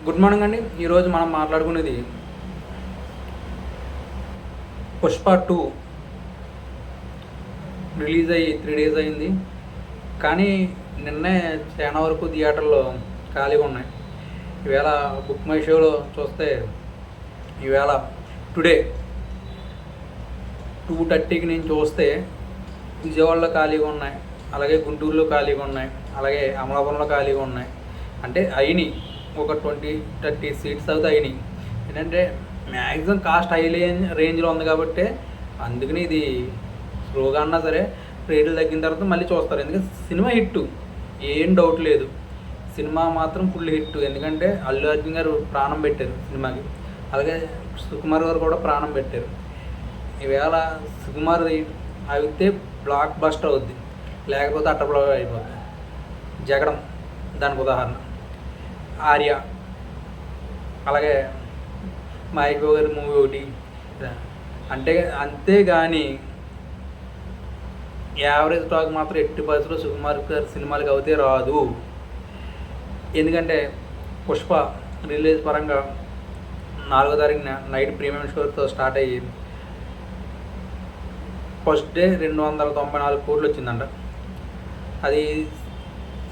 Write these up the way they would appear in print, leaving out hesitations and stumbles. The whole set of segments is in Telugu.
గుడ్ మార్నింగ్ అండి. ఈరోజు మనం మాట్లాడుకునేది పుష్ప 2 రిలీజ్ అయ్యి 3 డేస్ అయింది. కానీ నిన్నే చాలా వరకు థియేటర్లో ఖాళీగా ఉన్నాయి. ఈవేళ బుక్ మై షోలో చూస్తే ఈవేళ టుడే 2:30కి నేను చూస్తే విజయవాడలో ఖాళీగా ఉన్నాయి, అలాగే గుంటూరులో ఖాళీగా ఉన్నాయి, అలాగే అమలాపురంలో ఖాళీగా ఉన్నాయి. అంటే అయినాయి ఒక 20-30 సీట్స్ అయితే అయినాయి. ఏంటంటే మ్యాక్సిమం కాస్ట్ హై రేంజ్లో ఉంది కాబట్టి అందుకని ఇది స్లోగా అన్నా సరే రేట్లు తగ్గిన తర్వాత మళ్ళీ చూస్తారు. ఎందుకంటే సినిమా హిట్, ఏం డౌట్ లేదు. సినిమా మాత్రం ఫుల్ హిట్. ఎందుకంటే అల్లు అర్జున్ గారు ప్రాణం పెట్టారు సినిమాకి, అలాగే సుకుమార్ గారు కూడా ప్రాణం పెట్టారు. ఈవేళ సుకుమార్ది అయితే బ్లాక్ బస్టర్ అవుద్ది, లేకపోతే అట్టబ్లాక్ అయిపోద్ది. జగడం దానికి ఉదాహరణ. ఆర్య, అలాగే మహేష్ బాబు గారి మూవీ ఒకటి. అంటే అంతేగాని యావరేజ్ టాక్ మాత్రం ఎట్టి పరిస్థితుల్లో సుకుమార్ గారి సినిమాలకి అవుతే రాదు. ఎందుకంటే పుష్ప రిలీజ్ పరంగా 4వ తారీఖున నైట్ ప్రీమియం షోతో స్టార్ట్ అయ్యి ఫస్ట్ డే 294 కోట్లు వచ్చిందంట. అది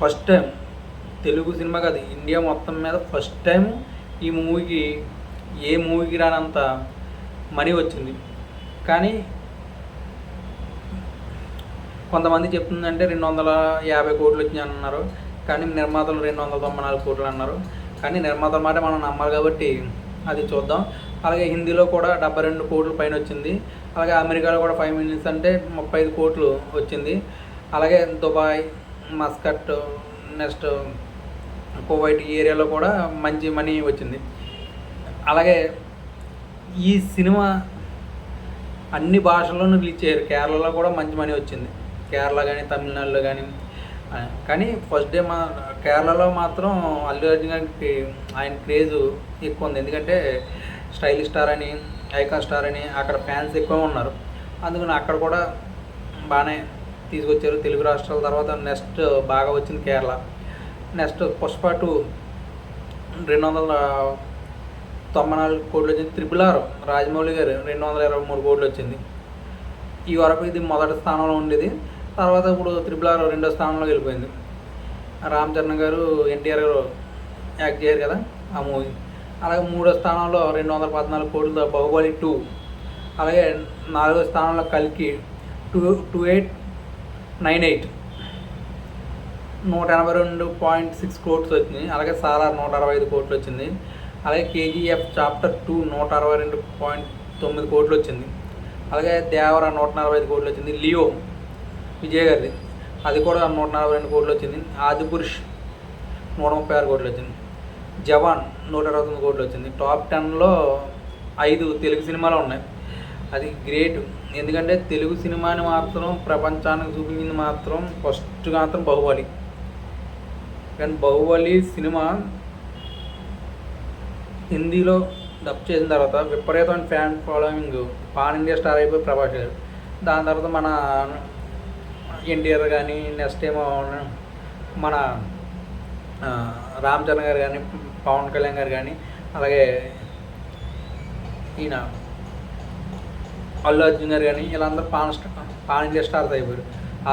ఫస్ట్ టైం తెలుగు సినిమా కాదు, ఇండియా మొత్తం మీద ఫస్ట్ టైం ఈ మూవీకి ఏ మూవీకి రానంత మనీ వచ్చింది. కానీ కొంతమంది చెప్తుందంటే 250 కోట్లు వచ్చినాయి అన్నారు, కానీ నిర్మాతలు 294 కోట్లు అన్నారు. కానీ నిర్మాతల మాట మనం నమ్మాలి కాబట్టి అది చూద్దాం. అలాగే హిందీలో కూడా 72 కోట్ల పైన వచ్చింది. అలాగే అమెరికాలో కూడా 5 మినిట్స్ అంటే 35 కోట్లు వచ్చింది. అలాగే దుబాయ్, మస్కట్, నెక్స్ట్ కువైట్ ఏరియాలో కూడా మంచి మనీ వచ్చింది. అలాగే ఈ సినిమా అన్ని భాషల్లోనూ రిలీజ్ చేయరు. కేరళలో కూడా మంచి మనీ వచ్చింది, కేరళ కానీ తమిళనాడులో కానీ. కానీ ఫస్ట్ డే కేరళలో మాత్రం అల్లు అర్జున్ గారికి ఆయన క్రేజ్ ఎక్కువ ఉంది. ఎందుకంటే స్టైలిష్ స్టార్ అని, ఐకాన్ స్టార్ అని అక్కడ ఫ్యాన్స్ ఎక్కువ ఉన్నారు. అందుకని అక్కడ కూడా బాగానే తీసుకొచ్చారు. తెలుగు రాష్ట్రాల తర్వాత నెక్స్ట్ బాగా వచ్చింది కేరళ. నెక్స్ట్ పుష్ప 2 294 కోట్లు వచ్చింది. RRR రాజమౌళి గారు 223 కోట్లు వచ్చింది. ఈ వరకు ఇది మొదటి స్థానంలో ఉండేది. తర్వాత ఇప్పుడు RRR 2వ స్థానంలోకి వెళ్ళిపోయింది. రామ్ చరణ్ గారు, ఎన్టీఆర్ గారు యాక్ట్ చేయరు కదా ఆ మూవీ. అలాగే 3వ స్థానంలో 214 కోట్లతో బాహుబలి 2. అలాగే 4వ స్థానంలో కల్కి 2898 182.6 కోట్లు వచ్చింది. అలాగే సాలార్ 165 కోట్లు వచ్చింది. అలాగే KGF చాప్టర్ 2 162.9 కోట్లు వచ్చింది. అలాగే దేవర 145 కోట్లు వచ్చింది. లియో విజయ్ గారిది అది కూడా 142 కోట్లు వచ్చింది. ఆదిపురుష్ 136 కోట్లు వచ్చింది. జవాన్ 129 కోట్లు వచ్చింది. టాప్ 10లో 5 తెలుగు సినిమాలు ఉన్నాయి. అది గ్రేట్. ఎందుకంటే తెలుగు సినిమాని మాత్రం ప్రపంచానికి చూపించింది మాత్రం ఫస్ట్ మాత్రం బాహుబలి. కానీ బాహుబలి సినిమా హిందీలో డబ్ చేసిన తర్వాత విపరీతమైన fan following, pan India star అయిపోయి ప్రభాస్ గారు. దాని తర్వాత మన ఎన్టీఆర్ కానీ, నెక్స్ట్ ఏమో మన రామ్ చరణ్ గారు కానీ, పవన్ కళ్యాణ్ గారు కానీ, అలాగే ఈయన అల్లు అర్జున్ గారు కానీ, వీళ్ళందరూ పాన్ ఇండియా స్టార్స్ అయిపోయారు.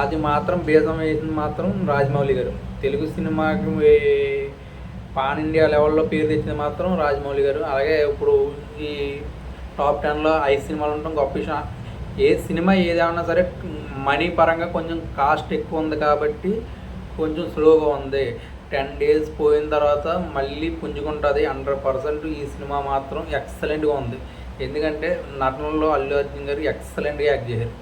అది మాత్రం బేజం వేసింది మాత్రం రాజమౌళి గారు. తెలుగు సినిమాకి పాన్ ఇండియా లెవెల్లో పేరు తెచ్చింది మాత్రం రాజమౌళి గారు. అలాగే ఇప్పుడు ఈ టాప్ 10లో 5 సినిమాలు ఉండటం గొప్ప విషయం. ఏ సినిమా ఏదైనా సరే మనీ పరంగా కొంచెం కాస్ట్ ఎక్కువ ఉంది కాబట్టి కొంచెం స్లోగా ఉంది. 10 డేస్ పోయిన తర్వాత మళ్ళీ పుంజుకుంటుంది 100%. ఈ సినిమా మాత్రం ఎక్సలెంట్గా ఉంది. ఎందుకంటే నటనలో అల్లు అర్జున్ గారు ఎక్సలెంట్గా యాక్ట్ చేశారు.